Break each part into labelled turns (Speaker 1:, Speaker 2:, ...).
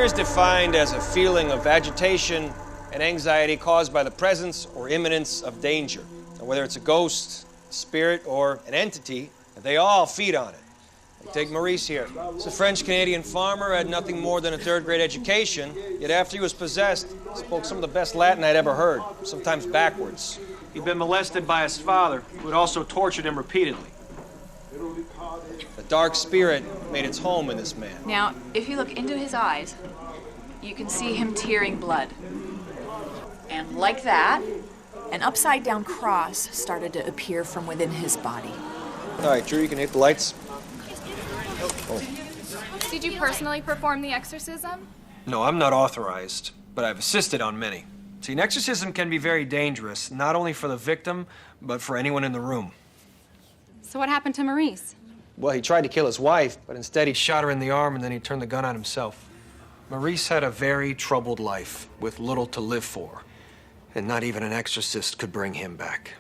Speaker 1: is defined as a feeling of agitation and anxiety caused by the presence or imminence of danger. And whether it's a ghost, spirit, or an entity, they all feed on it. Take Maurice here. He's a French-Canadian farmer, had nothing more than a third-grade education, yet after he was possessed, spoke some of the best Latin I'd ever heard, sometimes backwards. He'd been molested by his father, who had also tortured him repeatedly. The dark spirit made its home in this man.
Speaker 2: Now, if you look into his eyes, you can see him tearing blood. And like that, an upside-down cross started to appear from within his body.
Speaker 1: All right, Drew, you can hit the lights. Oh.
Speaker 3: Did you personally perform the exorcism?
Speaker 1: No, I'm not authorized, but I've assisted on many. See, an exorcism can be very dangerous, not only for the victim, but for anyone in the room.
Speaker 3: So what happened to Maurice?
Speaker 1: Well, he tried to kill his wife, but instead he shot her in the arm and then he turned the gun on himself. Maurice had a very troubled life with little to live for, and not even an exorcist could bring him back.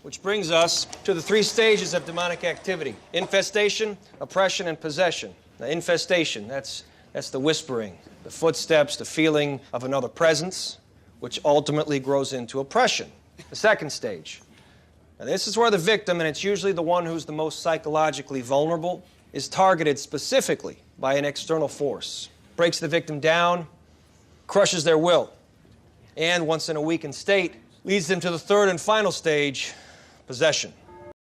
Speaker 1: Which brings us to the 3 stages of demonic activity: infestation, oppression, and possession. Now, infestation, that's the whispering, the footsteps, the feeling of another presence, which ultimately grows into oppression. The 2nd stage. Now, this is where the victim, and it's usually the one who's the most psychologically vulnerable, is targeted specifically by an external force. Breaks the victim down, crushes their will, and once in a weakened state, leads them to the 3rd and final stage, possession.